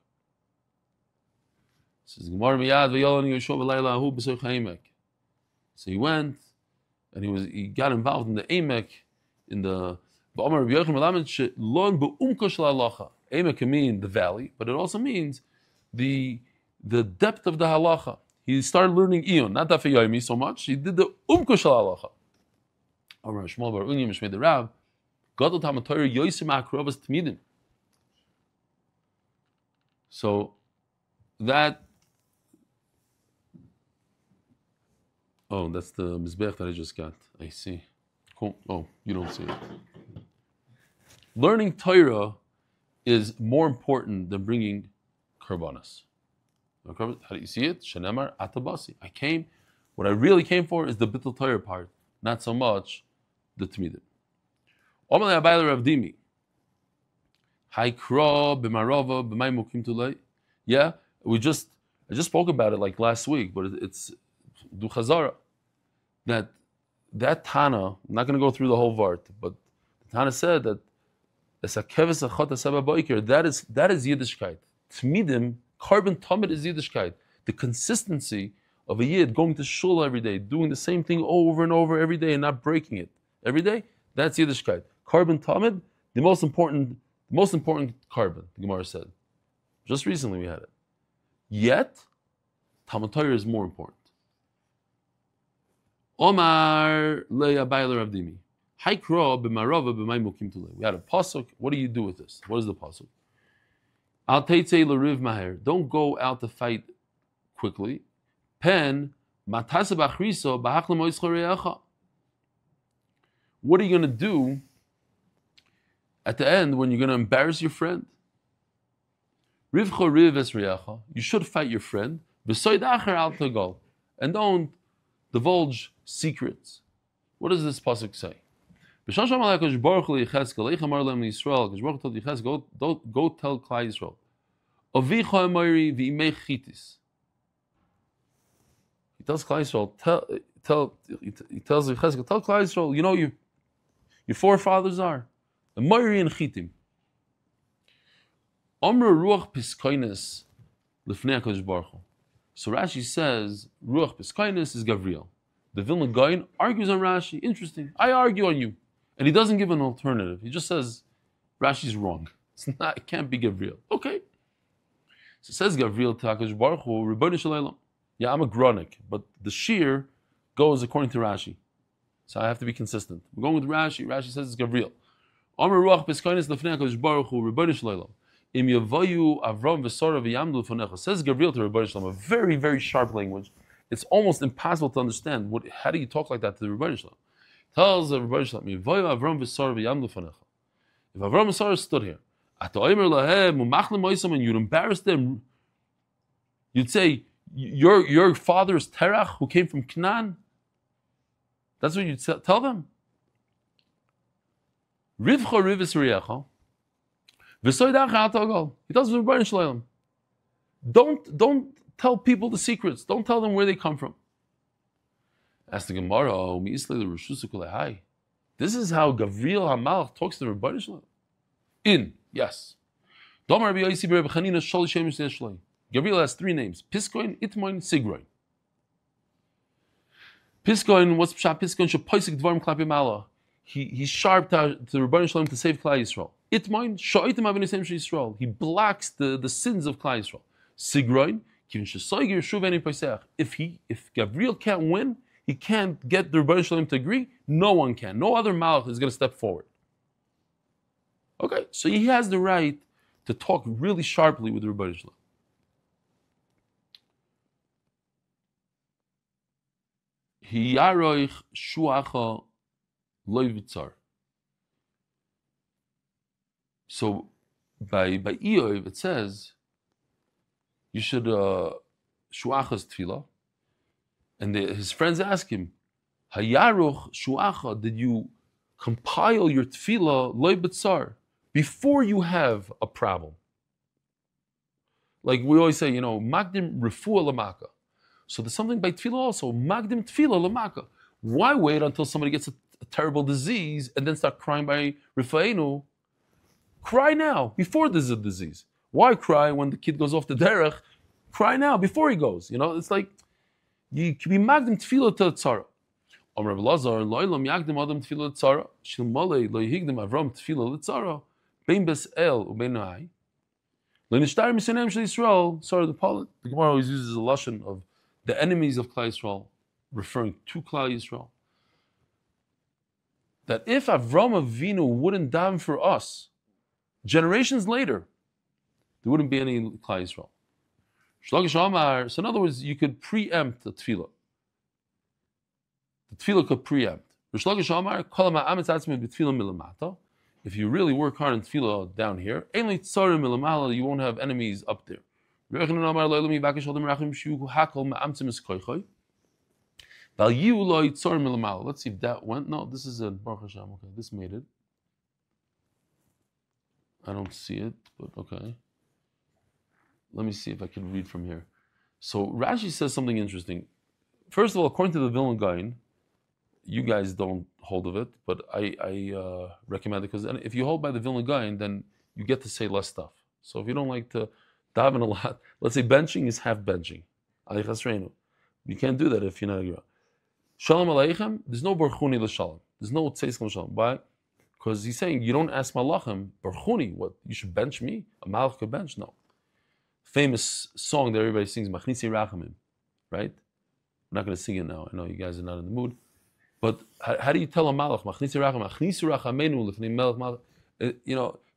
Says Gemara Miyad v'yolani Yeshua v'layla hu b'soich ha'emek. So he went and he got involved in the emek, in the ba'amar Rabbi Yochanan melamed she'lon be'umko shel halacha. Emek can mean the valley, but it also means the depth of the halacha. He started learning Ion, not Daf Yomi so much. He did the umko shel halacha. Amar Shmuel bar Unyim Mishmei the Rav. Gadol Talmud Torah Yosef ma'akrovas tmidim. So that. Oh, that's the mizbech that I just got. I see. Cool. Oh, you don't see it. Learning Torah is more important than bringing karbanas. How do you see it? Shenemar atabasi. What I really came for is the Bittul Torah part, not so much the Tmidim. Omalei Abayla Rav Dimi. Haikra b'marova b'may mukim tulei. Yeah, I just spoke about it like last week, but it's du chazara. That Tana, I'm not going to go through the whole vart, but the Tana said that that is Yiddishkeit. Tmidim, carbon tamid is Yiddishkeit. The consistency of a Yid going to shul every day, doing the same thing over and over every day and not breaking it every day, that's Yiddishkeit. Carbon tamid, the most important carbon, the Gemara said. Just recently we had it. Yet, Talmud Torah is more important. Omar le'abayla Rav Dimi. Haikra b'marova b'may mukim tulei. We had a pasuk. What do you do with this? What is the pasuk? Alte l'riv maher. Don't go out to fight quickly. Pen matasa b'achriso b'hach l'mois choreacha. What are you going to do at the end when you're going to embarrass your friend? Rivcho riv esriacha. You should fight your friend. B'soid acher al tegol. And don't divulge secrets. What does this pasuk say? Go tell Klal Yisrael. He tells Klal Yisrael, he tells Yecheskel, tell Klal Yisrael, you know your forefathers are the Moiri and Chitim. Omra ruach piskoines lifnei HaKadosh Baruch Hu. So Rashi says ruach piskoines is Gavriel. The Vilna Gaon argues on Rashi. Interesting. I argue on you. And he doesn't give an alternative. He just says, Rashi's wrong. It can't be Gavriel. Okay. So it says Gavriel to HaKadosh Baruch Hu, Rebbeinu Shalom. Yeah, I'm a Gronik, but the shear goes according to Rashi. So I have to be consistent. We're going with Rashi. Rashi says it's Gabriel. Omer ruach b'skainis lefnei HaKadosh Baruch Hu, Rebbeinu Shleilam. Im yavayu Avram v'Sara v'yamdu l'fanecha. Says Gabriel to Rebbeinu Shleilam. A very, very sharp language. It's almost impossible to understand. How do you talk like that to the Rebbeinu Shleilam? Tells the Rebbeinu Shleilam, yavayu Avram v'Sara v'yamdu l'fanecha. If Avram and Sarah stood here, and you'd embarrass them, you'd say, your father is Terach, who came from Canaan. That's what you'd tell them. Rivcha rivis riyecha. He tells them, don't tell people the secrets. Don't tell them where they come from. Ask the Gemara, this is how Gabriel HaMalach talks to the Rebbeinu Shalom. Yes. Gabriel has 3 names: Piskoin, Itmoin, Sigroin. Piskoin, what's Pshat? Piskoin shepoisik dvarim klapim Allah. He's sharp to the Rebbeinu Shalom to save Klal Yisrael. Itmoin, sho'itim avinisem Yisrael. He blocks the sins of Klal Yisrael. Sigroin, kivin shesoigir shuv eni paisech. If Gabriel can't win, he can't get the Rebbeinu Shalom to agree. No one can. No other Malach is going to step forward. Okay, so he has the right to talk really sharply with the Rebbeinu Shalom. Hiyaroich shuacha loy v'tzar. So by Eoy it says you should shuachas tefillah, and his friends ask him, Hayaruch shuacha, did you compile your tefillah loy v'tzar before you have a problem? Like we always say, magdim refuah lamaka. So there's something by tefillah also, magdim tefillah lamaka. Why wait until somebody gets a terrible disease and then start crying by refuahenu? Cry now, before there's a disease. Why cry when the kid goes off the derech? Cry now, before he goes. It's like, you can be magdim tefillah to tzara. Amr Lazar, lo'ilam yagdim adam tefillah tzara, shilmalei lo yihigdim avram tefillah tzara, bein bes el ubein na'ai. Le'nishtar misenem shel Yisrael. Sorry, the Gemara always uses a lashon of the enemies of Klal Yisrael, referring to Klal Yisrael. That if Avram Avinu wouldn't daven for us, generations later, there wouldn't be any Klal Yisrael. Shlogish Amar, so in other words, you could preempt the tefillah. The tefillah could preempt. Shlogish Amar, kol ha'ametz atzmi b'tefillah milamata. If you really work hard in tefillah down here, ein li tzarim milamala, you won't have enemies up there. Let's see if that went. No, this is a Baruch Hashem. Okay, this made it. I don't see it, but okay. Let me see if I can read from here. So Rashi says something interesting. First of all, according to the Vilna Gaon, you guys don't hold of it, but I recommend it, because if you hold by the Vilna Gaon, then you get to say less stuff. So if you don't like to daven a lot, let's say benching is half benching. You can't do that if you're not a Shalom Aleichem, there's no Barchuni l'Shalom. There's no Tzeis l'Shalom. Why? Because he's saying, you don't ask Malachim, Barchuni, what? You should bench me? A Malach could bench? No. Famous song that everybody sings, Machnisi Rachamim, right? I'm not going to sing it now. I know you guys are not in the mood. But how do you tell a Malach, Machnisi Rachamim, Machnisi Rachamenu, Lefnei Melech Malach,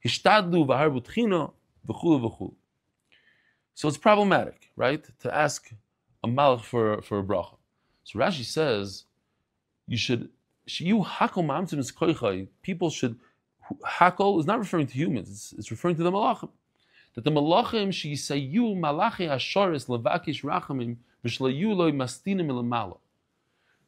Hishtadlu v'harbu tchina, v'chulu v'chulu. So it's problematic, right? To ask a Malach for a bracha. So Rashi says, people should, hakol is not referring to humans, it's referring to the malachim. That the malachim, sheyisayu malachi hasharis levakish rachamim v'shelayu loy mastinim elamala.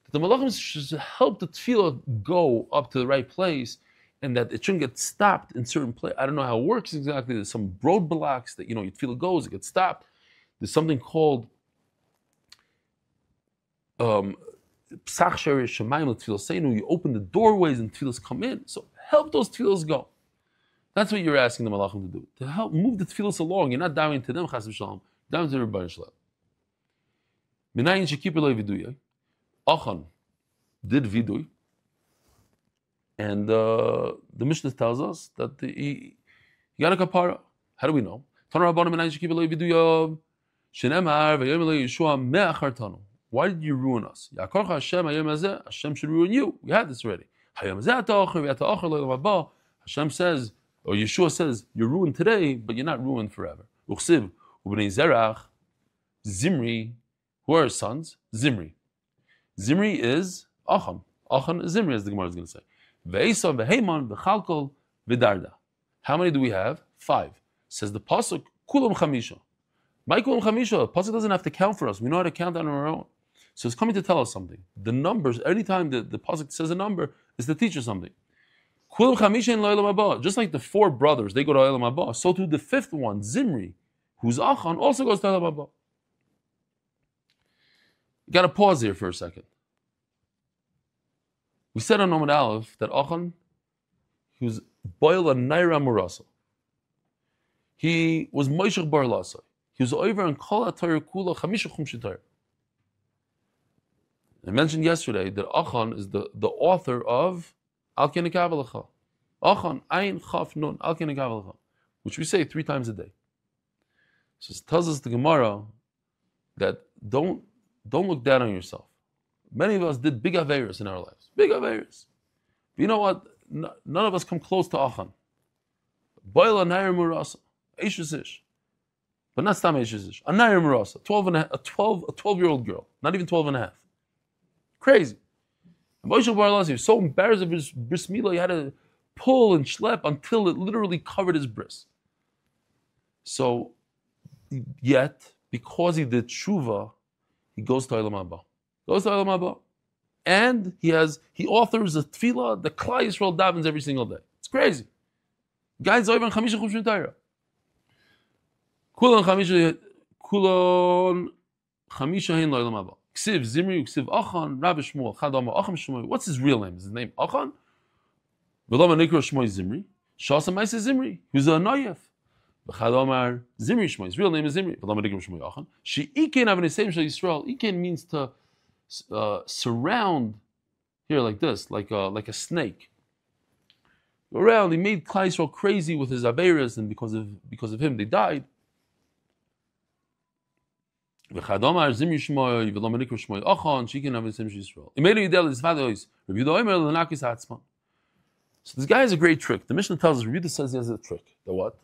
That the malachim should help the tefillah go up to the right place, and that it shouldn't get stopped in certain place. I don't know how it works exactly. There's some roadblocks that, your tefillah goes, it gets stopped. There's something called you open the doorways and tefillahs come in. So help those tefillahs go. That's what you're asking the malachim to do. To help move the tefillahs along. You're not downing to them, chas v'shalom. Downing to the Rebbeinu Shalom. Minayin shekiper lo viduya. Achan did vidui. And the Mishnah tells us that he got a kapara. How do we know? Tana Rabbanim minayin shekiper lo viduya. Shenemar v'yom lo Yeshua me'achar tanu. Why did you ruin us? Hashem should ruin you. We had this already. Hashem says, or Yeshua says, you're ruined today, but you're not ruined forever. Zimri, who are his sons? Zimri. Zimri is Achan. Achan is Zimri, as the Gemara is going to say. Ve'esav, ve'heiman, ve'chalkol, ve'darda. How many do we have? 5. Says the pasuk, kulam chamisha. My kulam chamisha. The pasuk doesn't have to count for us. We know how to count on our own. So it's coming to tell us something. The numbers, anytime the pasuk says a number, is to teach us something. Kulam chamisha in Leilui haba. Just like the 4 brothers, they go to Leilui haba. So too the 5th one, Zimri, who's Achan, also goes to Leilui haba. Got to pause here for a second. We said on Amud Aleph that Achan, he was boil a naira murasa. He was moishach bar lasa. He was over in kol Torah kula chamisha chumshi Torah. I mentioned yesterday that Achan is the author of Al Kenekavalecha. Achan Ayin Chaf Nun Al Kenekavalecha, which we say 3 times a day. So it tells us the Gemara that don't look down on yourself. Many of us did big averos in our lives. Big averos. But you know what? None of us come close to Achan. Boil a nair murasa. Eishes. But not stam eishes. A nair murasa. A 12-year-old girl. Not even 12 and a half. Crazy. And Moshe Bar Elazar was so embarrassed of his bris milah, he had to pull and schlep until it literally covered his bris. So, yet, because he did tshuva, he goes to Olam Haba. And he authors a tefillah, the Klal Yisrael davens every single day. It's crazy. Guys, over in Chamisha Chumshim Torah. Kulon Chamisha Hein Olam Haba. Ksiv Zimri, Ksiv Achan, Rabbi Shmuel, Chadama Achan Shmuel. What's his real name? Is his name Achan? V'lama Nikro Shmuel Zimri. Shasa Maisa Zimri. Who's a Noyef. V'chadamar Zimri Shmuel. His real name is Zimri. V'lama Nikro Shmuel Achan. She Iken Avanisem Shal Yisrael. Iken means to surround here like this, like a snake. Around, he made Klal Yisrael crazy with his averas, and because of him they died. V'chadamar Zimri Shmuel, v'lo Menikra Shmuel Achan, Shikin Avanisem Shal Yisrael. Imeli Yidel is Vadois. Rabbi Yehuda Omer Lenakis Hatzman. So this guy has a great trick. The Mishnah tells us, Rabbi Yehuda says he has a trick. The what?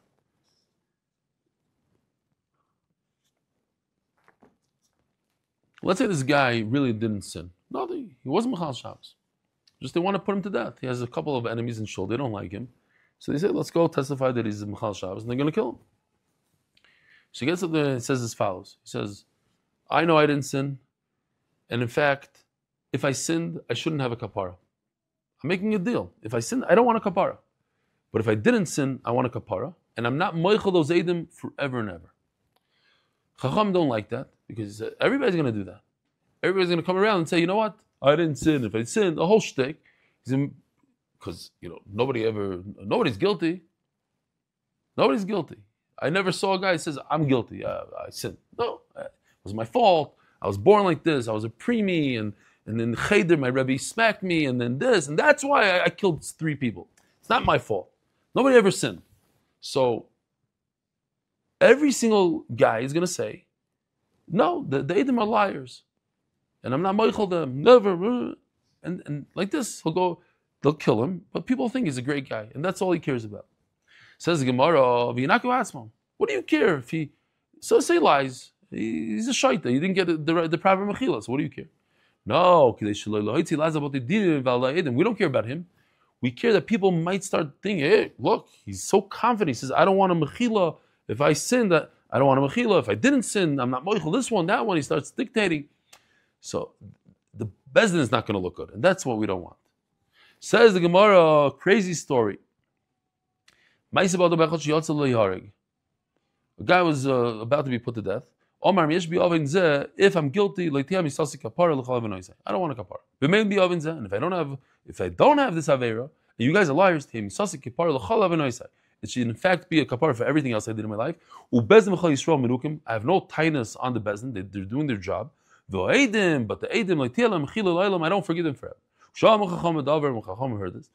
Let's say this guy really didn't sin. No, he wasn't Mechal Shabbos. Just they want to put him to death. He has a couple of enemies in Shul. They don't like him. So they say, let's go testify that he's Mechal Shabbos, and they're going to kill him. So he gets up there and says as follows. He says, I know I didn't sin. And in fact, if I sinned, I shouldn't have a kapara. I'm making a deal. If I sinned, I don't want a kapara. But if I didn't sin, I want a kapara. And I'm not moichel those edim forever and ever. Chacham don't like that, because everybody's going to do that. Everybody's going to come around and say, you know what? I didn't sin. If I sinned, the whole shtick, because nobody's guilty. Nobody's guilty. I never saw a guy who says, I'm guilty. I sinned. No, it was my fault. I was born like this. I was a preemie, and then Cheder, my Rebbe smacked me, and then this, and that's why I killed 3 people. It's not my fault. Nobody ever sinned. So, every single guy is going to say, no, the Edom are liars. And I'm not moichel them. Never. And like this, they'll kill him, but people think he's a great guy. And that's all he cares about. Says the Gemara, what do you care if he say lies? He's a shaita. You didn't get the proper mechila, so what do you care? No, we don't care about him. We care that people might start thinking, hey, look, he's so confident. He says, I don't want a mechila. If I sin, that I don't want a mechila. If I didn't sin, I'm not moichel this one, that one. He starts dictating. So the bezdin is not going to look good, and that's what we don't want. Says the Gemara, crazy story. A guy was about to be put to death. If I'm guilty, I don't want a kapara. And if I don't have this avera, and you guys are liars, it should in fact be a kapara for everything else I did in my life. I have no tightness on the bezdin; they're doing their job. But the edim, I don't forgive them forever. Heard this.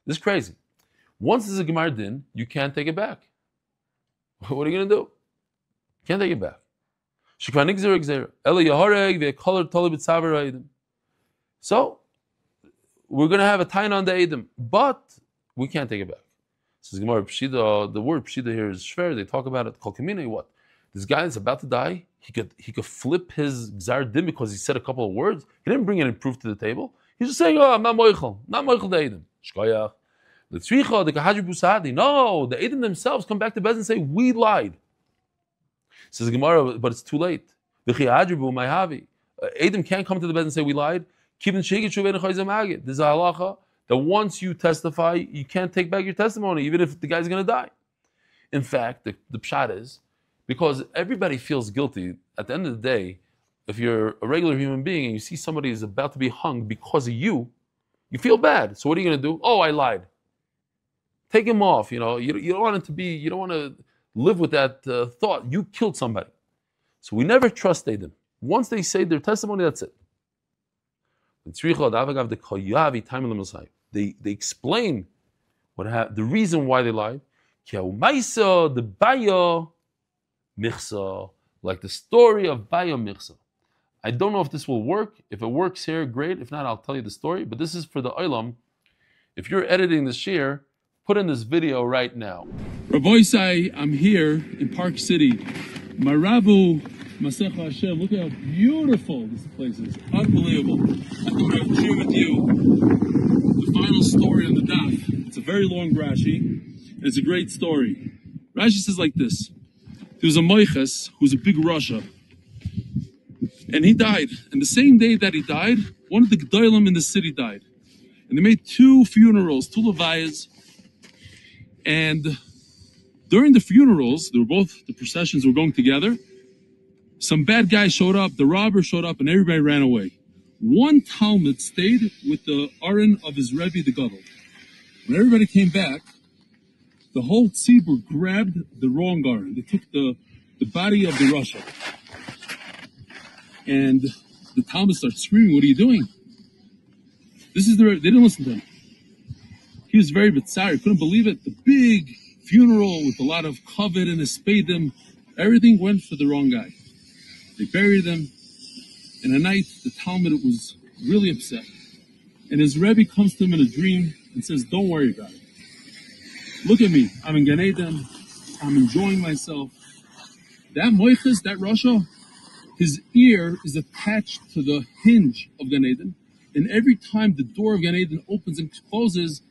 This is crazy. Once there's a gemar din, you can't take it back. What are you going to do? Can't take it back. So we're going to have a tain on the Edom, but we can't take it back. Says Gemara, Pshida, the word Pshida here is shver. They talk about it. What? This guy is about to die. He could flip his gzar din because he said a couple of words. He didn't bring any proof to the table. He's just saying, "Oh, I'm not moichel the Edom." Shkoyach. The tzricha, the kahadri busadi. No, the Edom themselves come back to Bez and say, "We lied." Says Gemara, but it's too late. The chihadri bu mayhavi. Edom can't come to the Bez and say, "We lied." There's a halacha that once you testify, you can't take back your testimony, even if the guy's going to die. In fact, the pshat is, because everybody feels guilty, at the end of the day, if you're a regular human being and you see somebody is about to be hung because of you, you feel bad. So what are you going to do? Oh, I lied. Take him off. You don't want it to be, you don't want to live with that thought. You killed somebody. So we never trust them. Once they say their testimony, that's it. They explain the reason why they lied. Like the story of Bayo Michsa. I don't know if this will work. If it works here, great. If not, I'll tell you the story. But this is for the Olam. If you're editing this shir, put in this video right now. Rabbi Isai, I'm here in Park City. Marabu Masech Hashem, look how beautiful this place is. Unbelievable. I thought I would share with you the final story on the Daf. It's a very long Rashi, and it's a great story. Rashi says like this. There was a Moiches who was a big Rasha, and he died. And the same day that he died, one of the Gedolim in the city died. And they made 2 funerals, 2 levayas. And during the funerals, the processions were going together. Some bad guy showed up, the robber showed up, and everybody ran away. One Talmud stayed with the Aron of his Rebbe, the Gadol. When everybody came back, the whole tzibur grabbed the wrong Aron. They took the body of the Rasha. And the Talmud started screaming, "What are you doing?" They didn't listen to him. He was very bitzar, he couldn't believe it. The big funeral with a lot of kavod and espedim, everything went for the wrong guy. They buried him, and at night the Talmud was really upset. And his Rebbe comes to him in a dream and says, "Don't worry about it. Look at me, I'm in Gan Eden, I'm enjoying myself." That Moiches, that Rasha, his ear is attached to the hinge of Gan Eden, and every time the door of Gan Eden opens and closes,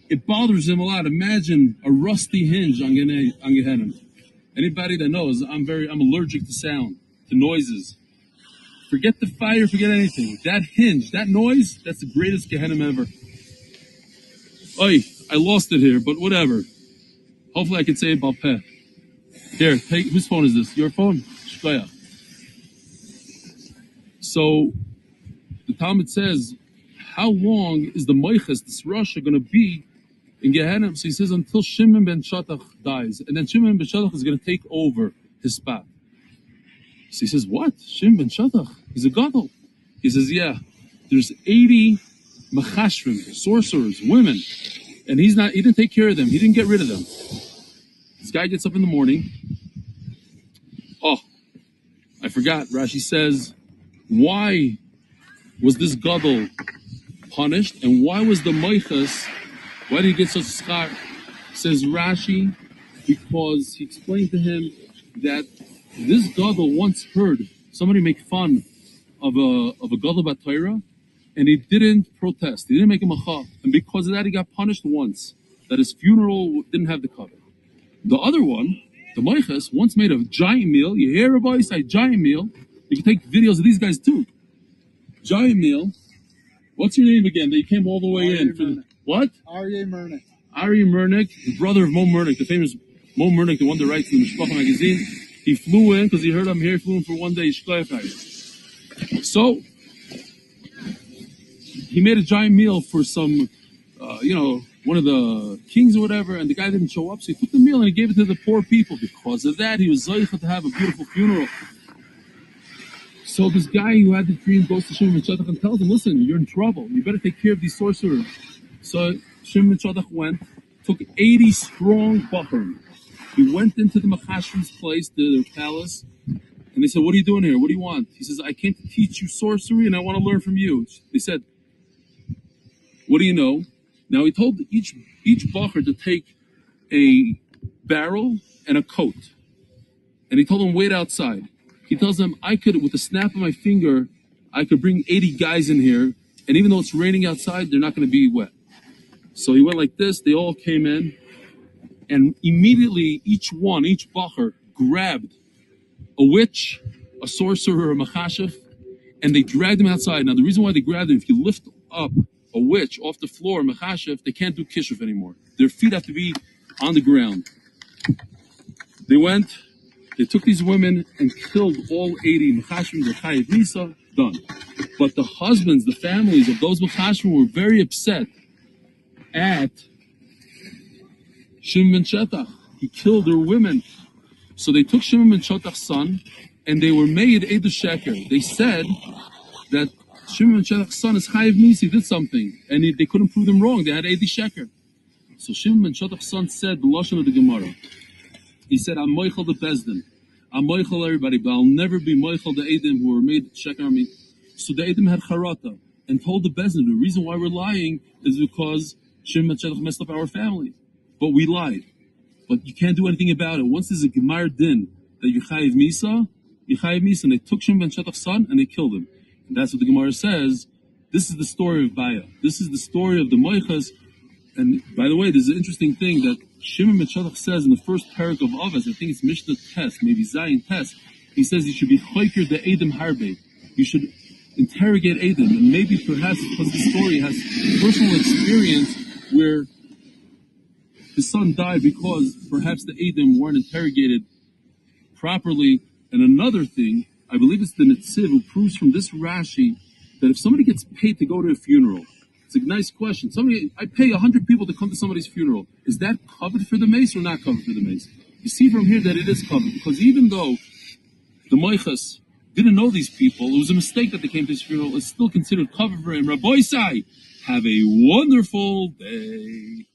it bothers him a lot. Imagine a rusty hinge on Gehenna. Anybody that knows, I'm allergic to sound, to noises. Forget the fire, forget anything. That hinge, that noise, that's the greatest Gehenna ever. Oy, I lost it here, but whatever. Hopefully I can say it balpeh. Here, take, whose phone is this? Your phone? Shkoya. So, the Talmud says, how long is the Moiches, this Rasha, going to be in Gehenna? So he says, until Shimon ben Shattach dies. And then Shimon ben Shattach is going to take over his spot. So he says, what? Shimon ben Shattach? He's a gadol. He says, yeah, there's 80 machashrim, sorcerers, women. And he didn't take care of them. He didn't get rid of them. This guy gets up in the morning. Oh, I forgot. Rashi says, why was this gadol punished? And why was the Moiches, why did he get such schar? Says Rashi, because he explained to him that this gadol once heard somebody make fun of a gadol bat Torah, and he didn't protest. He didn't make him a chaf. And because of that, he got punished once, that his funeral didn't have the cover. The other one, the Moiches, once made a giant meal. You hear everybody say giant meal. You can take videos of these guys too. Giant meal. What's your name again? That you came all the way in. What? Aryeh Mernick. Aryeh Mernick, the brother of Mo Mernick, the famous Mo Mernick, the one that writes in the Mishpacha magazine. He flew in because he heard I'm here. He flew in for one day. So he made a giant meal for some, one of the kings or whatever, and the guy didn't show up. So he took the meal and he gave it to the poor people. Because of that, he was zeicha to have a beautiful funeral. So this guy who had the dream goes to Shimon ben Shattach and tells him, listen, you're in trouble. You better take care of these sorcerers. So Shimon ben Shattach went, took 80 strong Bachrim. He went into the Machashrim's place, their palace, And they said, what are you doing here? What do you want? He says, I came to teach you sorcery and I want to learn from you. They said, what do you know? Now he told each bacher to take a barrel and a coat. And he told them, wait outside. He tells them, I could, with the snap of my finger, I could bring 80 guys in here. And even though it's raining outside, they're not going to be wet. So he went like this. They all came in. And immediately, each bacher grabbed a witch, a sorcerer, or a machashef, and they dragged him outside. Now, the reason why they grabbed him, if you lift up a witch off the floor, machashef, they can't do kishuf anymore. Their feet have to be on the ground. They took these women and killed all 80 machashim, the chayiv misa, done. But the husbands, the families of those machashim were very upset at Shimon ben Shetach. He killed their women. So they took Shimon ben Shetach's son, and they were made Eidu Sheker. They said that Shimon ben Shetach's son is Chayiv Misi, he did something, and they couldn't prove them wrong. They had Eidu Sheker. So Shimon ben Shetach's son said the lashon of the Gemara. He said, I'm moichel the Bezdin. I'm moichel everybody, but I'll never be moichel the Eidim who were made Sheker on me. So the Eidim had charata and told the Bezdin, the reason why we're lying is because Shimon ben Shetach messed up our family. But we lied. But you can't do anything about it. Once there's a Gemar Din that you chayiv misa, and they took Shimon ben Shetach's son and they killed him. And that's what the Gemara says. This is the story of Baya. This is the story of the Moichas. And by the way, there's an interesting thing that Shimon ben Shetach says in the first parak of Avos, I think it's Mishnah Test, maybe Zayin Test. He says you should be choiker the Edom Harbe. You should interrogate Edom. And maybe perhaps because the story has personal experience where his son died because perhaps the Edom weren't interrogated properly. And another thing, I believe it's the Netziv who proves from this Rashi that if somebody gets paid to go to a funeral, it's a nice question. I pay 100 people to come to somebody's funeral. Is that covered for the mace or not covered for the mace? You see from here that it is covered, because even though the Moichas didn't know these people, it was a mistake that they came to his funeral, it's still considered covered for him. Rabbi Sai, have a wonderful day.